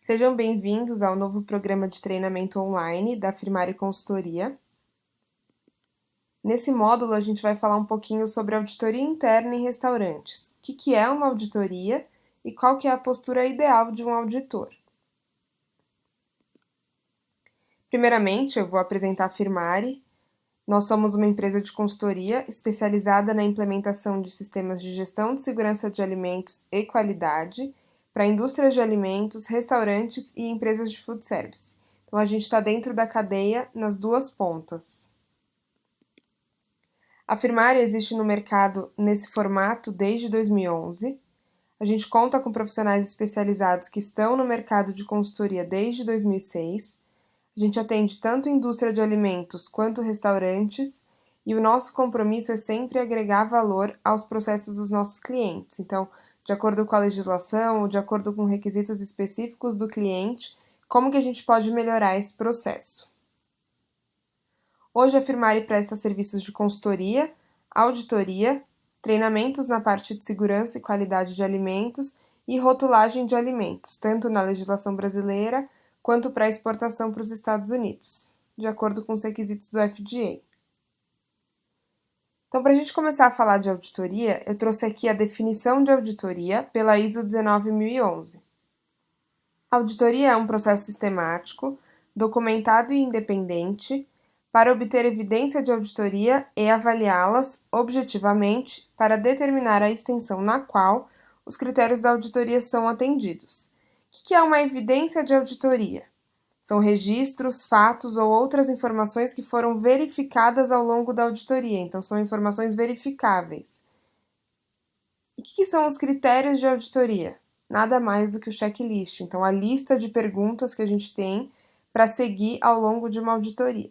Sejam bem-vindos ao novo programa de treinamento online da Firmari Consultoria. Nesse módulo, a gente vai falar um pouquinho sobre auditoria interna em restaurantes. O que é uma auditoria e qual que é a postura ideal de um auditor. Primeiramente, eu vou apresentar a Firmari. Nós somos uma empresa de consultoria especializada na implementação de sistemas de gestão de segurança de alimentos e qualidade para indústrias de alimentos, restaurantes e empresas de food service. Então, a gente está dentro da cadeia nas duas pontas. A Firmari existe no mercado nesse formato desde 2011. A gente conta com profissionais especializados que estão no mercado de consultoria desde 2006. A gente atende tanto indústria de alimentos quanto restaurantes e o nosso compromisso é sempre agregar valor aos processos dos nossos clientes. Então, de acordo com a legislação ou de acordo com requisitos específicos do cliente, como que a gente pode melhorar esse processo? Hoje a Firmari presta serviços de consultoria, auditoria, treinamentos na parte de segurança e qualidade de alimentos e rotulagem de alimentos, tanto na legislação brasileira quanto para exportação para os Estados Unidos, de acordo com os requisitos do FDA. Então, para a gente começar a falar de auditoria, eu trouxe aqui a definição de auditoria pela ISO 19011. A auditoria é um processo sistemático, documentado e independente para obter evidência de auditoria e avaliá-las objetivamente para determinar a extensão na qual os critérios da auditoria são atendidos. O que é uma evidência de auditoria? São registros, fatos ou outras informações que foram verificadas ao longo da auditoria, então são informações verificáveis. E o que são os critérios de auditoria? Nada mais do que o checklist, então a lista de perguntas que a gente tem para seguir ao longo de uma auditoria.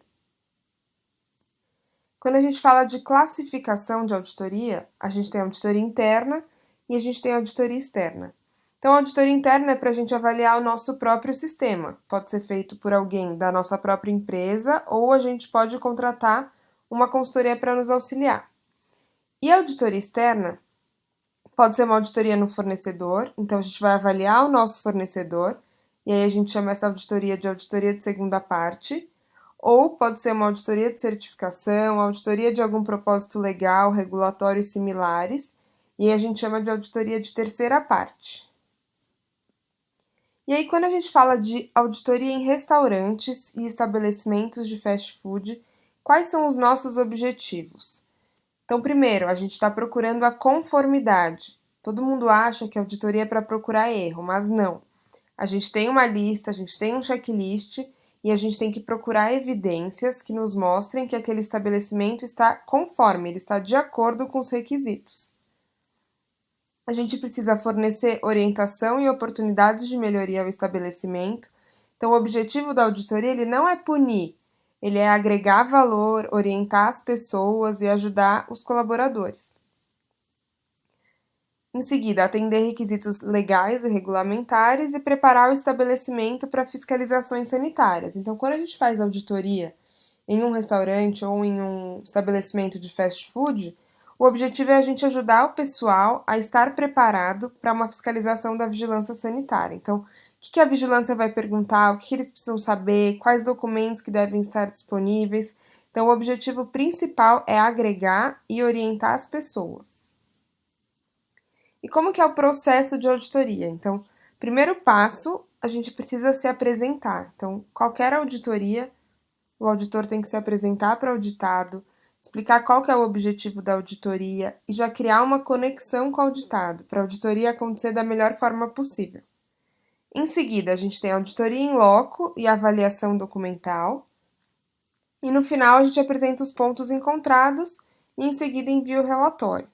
Quando a gente fala de classificação de auditoria, a gente tem auditoria interna e a gente tem auditoria externa. Então, a auditoria interna é para a gente avaliar o nosso próprio sistema. Pode ser feito por alguém da nossa própria empresa ou a gente pode contratar uma consultoria para nos auxiliar. E a auditoria externa pode ser uma auditoria no fornecedor, então a gente vai avaliar o nosso fornecedor e aí a gente chama essa auditoria de segunda parte. Ou pode ser uma auditoria de certificação, auditoria de algum propósito legal, regulatório e similares, e a gente chama de auditoria de terceira parte. E aí, quando a gente fala de auditoria em restaurantes e estabelecimentos de fast food, quais são os nossos objetivos? Então, primeiro, a gente está procurando a conformidade. Todo mundo acha que a auditoria é para procurar erro, mas não. A gente tem uma lista, a gente tem um checklist e a gente tem que procurar evidências que nos mostrem que aquele estabelecimento está conforme, ele está de acordo com os requisitos. A gente precisa fornecer orientação e oportunidades de melhoria ao estabelecimento. Então, o objetivo da auditoria ele não é punir, ele é agregar valor, orientar as pessoas e ajudar os colaboradores. Em seguida, atender requisitos legais e regulamentares e preparar o estabelecimento para fiscalizações sanitárias. Então, quando a gente faz auditoria em um restaurante ou em um estabelecimento de fast food, o objetivo é a gente ajudar o pessoal a estar preparado para uma fiscalização da vigilância sanitária. Então, o que a vigilância vai perguntar, o que eles precisam saber, quais documentos que devem estar disponíveis. Então, o objetivo principal é agregar e orientar as pessoas. E como que é o processo de auditoria? Então, primeiro passo, a gente precisa se apresentar. Então, qualquer auditoria, o auditor tem que se apresentar para o auditado, explicar qual que é o objetivo da auditoria e já criar uma conexão com o auditado, para a auditoria acontecer da melhor forma possível. Em seguida, a gente tem a auditoria in loco e avaliação documental. E no final, a gente apresenta os pontos encontrados e em seguida envia o relatório.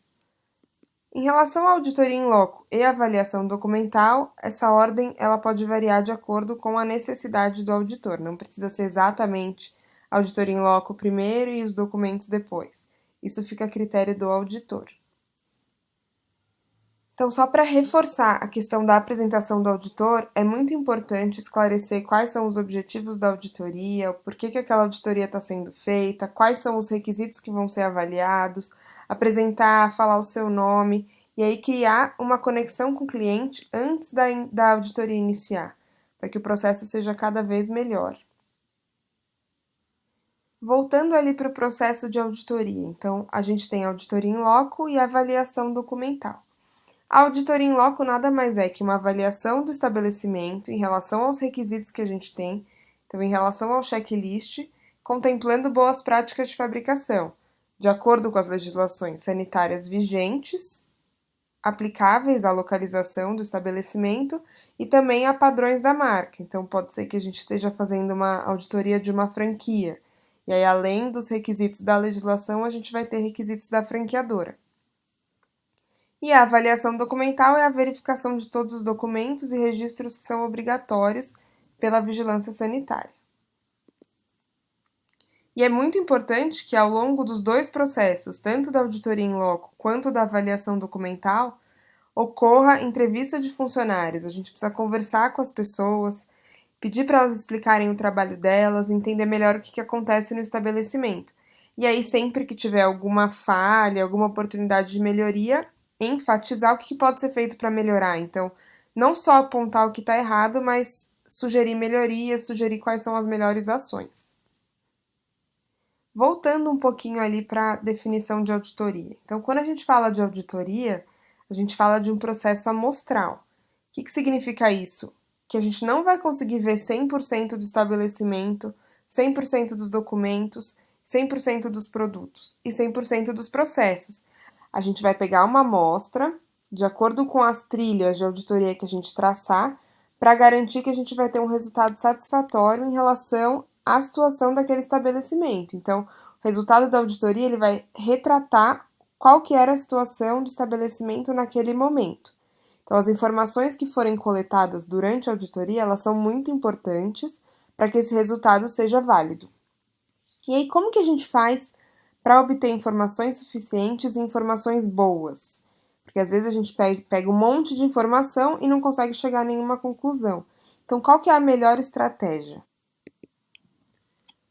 Em relação à auditoria in loco e avaliação documental, essa ordem ela pode variar de acordo com a necessidade do auditor, não precisa ser exatamente auditoria in loco primeiro e os documentos depois. Isso fica a critério do auditor. Então, só para reforçar a questão da apresentação do auditor, é muito importante esclarecer quais são os objetivos da auditoria, por que aquela auditoria está sendo feita, quais são os requisitos que vão ser avaliados, apresentar, falar o seu nome e aí criar uma conexão com o cliente antes da auditoria iniciar. para que o processo seja cada vez melhor. Voltando ali para o processo de auditoria, então a gente tem a auditoria in loco e a avaliação documental. A auditoria in loco nada mais é que uma avaliação do estabelecimento em relação aos requisitos que a gente tem, então em relação ao checklist, contemplando boas práticas de fabricação, de acordo com as legislações sanitárias vigentes, aplicáveis à localização do estabelecimento e também a padrões da marca. Então pode ser que a gente esteja fazendo uma auditoria de uma franquia, e aí além dos requisitos da legislação, a gente vai ter requisitos da franqueadora. E a avaliação documental é a verificação de todos os documentos e registros que são obrigatórios pela vigilância sanitária. E é muito importante que ao longo dos dois processos, tanto da auditoria in loco quanto da avaliação documental, ocorra entrevista de funcionários. A gente precisa conversar com as pessoas, pedir para elas explicarem o trabalho delas, entender melhor o que acontece no estabelecimento. E aí, sempre que tiver alguma falha, alguma oportunidade de melhoria, enfatizar o que pode ser feito para melhorar. Então, não só apontar o que está errado, mas sugerir melhorias, sugerir quais são as melhores ações. Voltando um pouquinho ali para a definição de auditoria. Então, quando a gente fala de auditoria, a gente fala de um processo amostral. O que significa isso? Que a gente não vai conseguir ver 100% do estabelecimento, 100% dos documentos, 100% dos produtos e 100% dos processos. A gente vai pegar uma amostra, de acordo com as trilhas de auditoria que a gente traçar, para garantir que a gente vai ter um resultado satisfatório em relação à situação daquele estabelecimento. Então, o resultado da auditoria ele vai retratar qual que era a situação do estabelecimento naquele momento. Então, as informações que forem coletadas durante a auditoria, elas são muito importantes para que esse resultado seja válido. E aí, como que a gente faz para obter informações suficientes e informações boas? Porque às vezes a gente pega um monte de informação e não consegue chegar a nenhuma conclusão. Então, qual que é a melhor estratégia?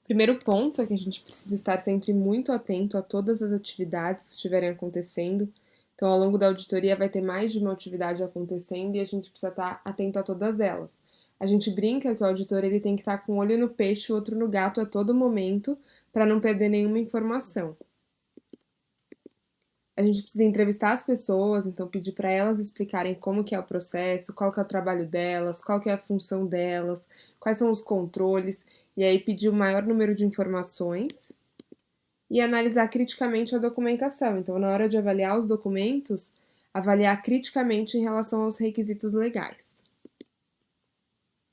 Primeiro ponto é que a gente precisa estar sempre muito atento a todas as atividades que estiverem acontecendo. Então, ao longo da auditoria vai ter mais de uma atividade acontecendo e a gente precisa estar atento a todas elas. A gente brinca que o auditor ele tem que estar com um olho no peixe e o outro no gato a todo momento para não perder nenhuma informação. A gente precisa entrevistar as pessoas, então pedir para elas explicarem como que é o processo, qual que é o trabalho delas, qual que é a função delas, quais são os controles, e aí pedir o maior número de informações e analisar criticamente a documentação. Então, na hora de avaliar os documentos, avaliar criticamente em relação aos requisitos legais.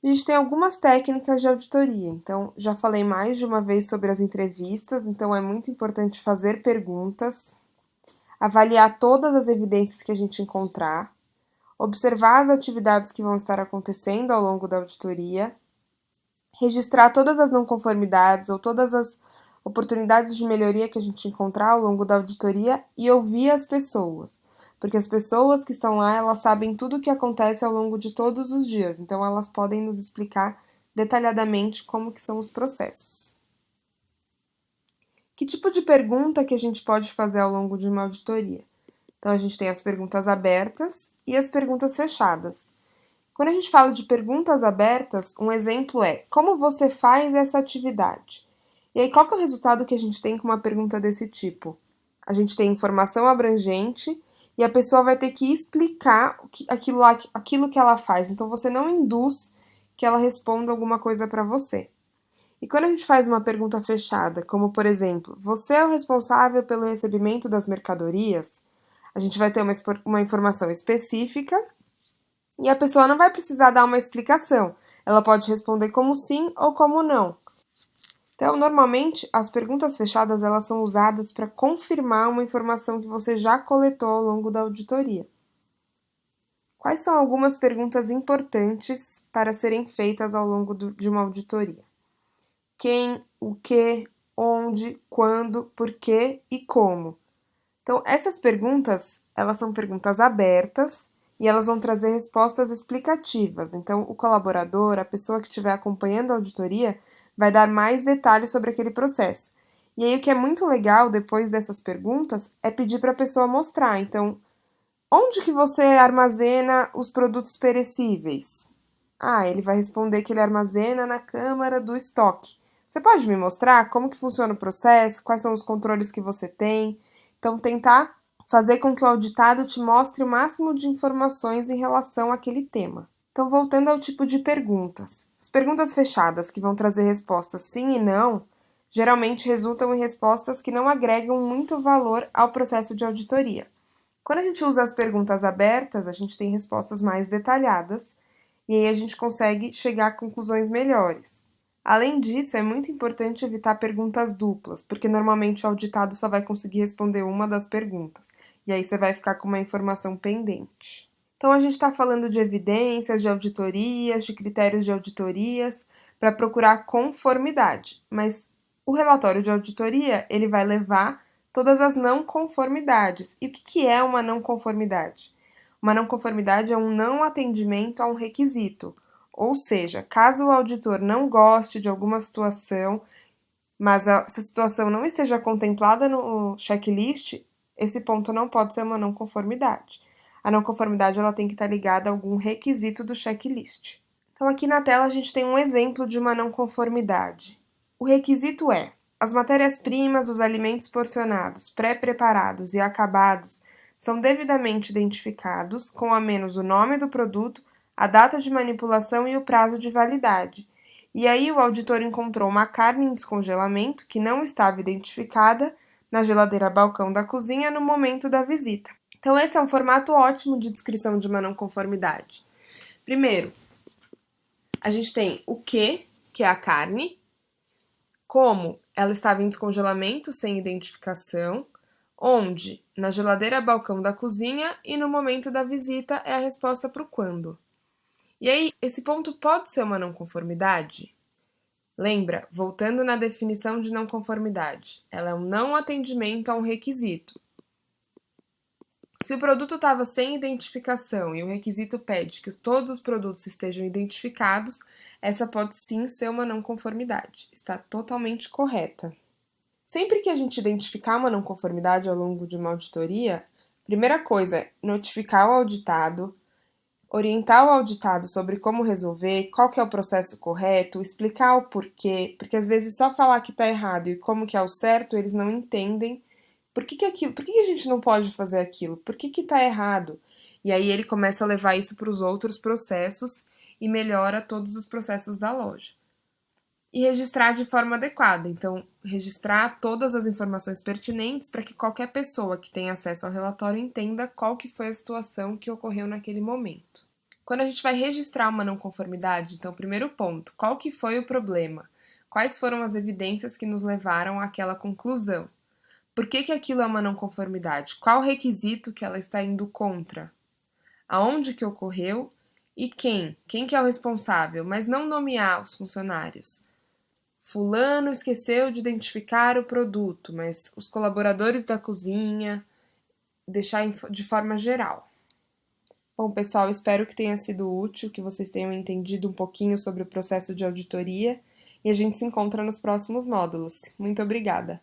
A gente tem algumas técnicas de auditoria, então já falei mais de uma vez sobre as entrevistas, então é muito importante fazer perguntas, avaliar todas as evidências que a gente encontrar, observar as atividades que vão estar acontecendo ao longo da auditoria, registrar todas as não conformidades ou todas as oportunidades de melhoria que a gente encontrar ao longo da auditoria e ouvir as pessoas. Porque as pessoas que estão lá, elas sabem tudo o que acontece ao longo de todos os dias, então elas podem nos explicar detalhadamente como que são os processos. Que tipo de pergunta que a gente pode fazer ao longo de uma auditoria? Então, a gente tem as perguntas abertas e as perguntas fechadas. Quando a gente fala de perguntas abertas, um exemplo é: como você faz essa atividade? E aí, qual que é o resultado que a gente tem com uma pergunta desse tipo? A gente tem informação abrangente e a pessoa vai ter que explicar aquilo que ela faz. Então, você não induz que ela responda alguma coisa para você. E quando a gente faz uma pergunta fechada, como por exemplo, você é o responsável pelo recebimento das mercadorias? A gente vai ter uma informação específica e a pessoa não vai precisar dar uma explicação. Ela pode responder como sim ou como não. Então, normalmente, as perguntas fechadas elas são usadas para confirmar uma informação que você já coletou ao longo da auditoria. Quais são algumas perguntas importantes para serem feitas ao longo de uma auditoria? Quem, o que, onde, quando, por quê e como. Então, essas perguntas, elas são perguntas abertas e elas vão trazer respostas explicativas. Então, o colaborador, a pessoa que estiver acompanhando a auditoria, vai dar mais detalhes sobre aquele processo. E aí, o que é muito legal depois dessas perguntas é pedir para a pessoa mostrar. Então, onde que você armazena os produtos perecíveis? Ah, ele vai responder que ele armazena na câmara do estoque. Você pode me mostrar como que funciona o processo, quais são os controles que você tem? Então, tentar fazer com que o auditado te mostre o máximo de informações em relação àquele tema. Então, voltando ao tipo de perguntas. As perguntas fechadas, que vão trazer respostas sim e não, geralmente resultam em respostas que não agregam muito valor ao processo de auditoria. Quando a gente usa as perguntas abertas, a gente tem respostas mais detalhadas e aí a gente consegue chegar a conclusões melhores. Além disso, é muito importante evitar perguntas duplas, porque normalmente o auditado só vai conseguir responder uma das perguntas, e aí você vai ficar com uma informação pendente. Então, a gente está falando de evidências, de auditorias, de critérios de auditorias, para procurar conformidade, mas o relatório de auditoria ele vai levar todas as não conformidades. E o que é uma não conformidade? Uma não conformidade é um não atendimento a um requisito, ou seja, caso o auditor não goste de alguma situação, mas essa situação não esteja contemplada no checklist, esse ponto não pode ser uma não conformidade. A não conformidade ela tem que estar ligada a algum requisito do checklist. Então, aqui na tela a gente tem um exemplo de uma não conformidade. O requisito é: as matérias-primas, os alimentos porcionados, pré-preparados e acabados são devidamente identificados, com ao menos o nome do produto, a data de manipulação e o prazo de validade. E aí o auditor encontrou uma carne em descongelamento que não estava identificada na geladeira balcão da cozinha no momento da visita. Então, esse é um formato ótimo de descrição de uma não conformidade. Primeiro, a gente tem o que é a carne, como ela estava em descongelamento sem identificação, onde na geladeira balcão da cozinha e no momento da visita é a resposta para o quando. E aí, esse ponto pode ser uma não conformidade? Lembra, voltando na definição de não conformidade, ela é um não atendimento a um requisito. Se o produto estava sem identificação e o requisito pede que todos os produtos estejam identificados, essa pode sim ser uma não conformidade. Está totalmente correta. Sempre que a gente identificar uma não conformidade ao longo de uma auditoria, primeira coisa é notificar o auditado, orientar o auditado sobre como resolver, qual que é o processo correto, explicar o porquê, porque às vezes só falar que está errado e como que é o certo, eles não entendem. Por que a gente não pode fazer aquilo? Por que tá errado? E aí ele começa a levar isso para os outros processos e melhora todos os processos da loja. E registrar de forma adequada. Então, registrar todas as informações pertinentes para que qualquer pessoa que tenha acesso ao relatório entenda qual que foi a situação que ocorreu naquele momento. Quando a gente vai registrar uma não conformidade, então, primeiro ponto, qual que foi o problema? Quais foram as evidências que nos levaram àquela conclusão? Por que aquilo é uma não conformidade? Qual requisito que ela está indo contra? Aonde que ocorreu? E quem? Quem que é o responsável? Mas não nomear os funcionários. Fulano esqueceu de identificar o produto, mas os colaboradores da cozinha, deixar de forma geral. Bom, pessoal, espero que tenha sido útil, que vocês tenham entendido um pouquinho sobre o processo de auditoria e a gente se encontra nos próximos módulos. Muito obrigada!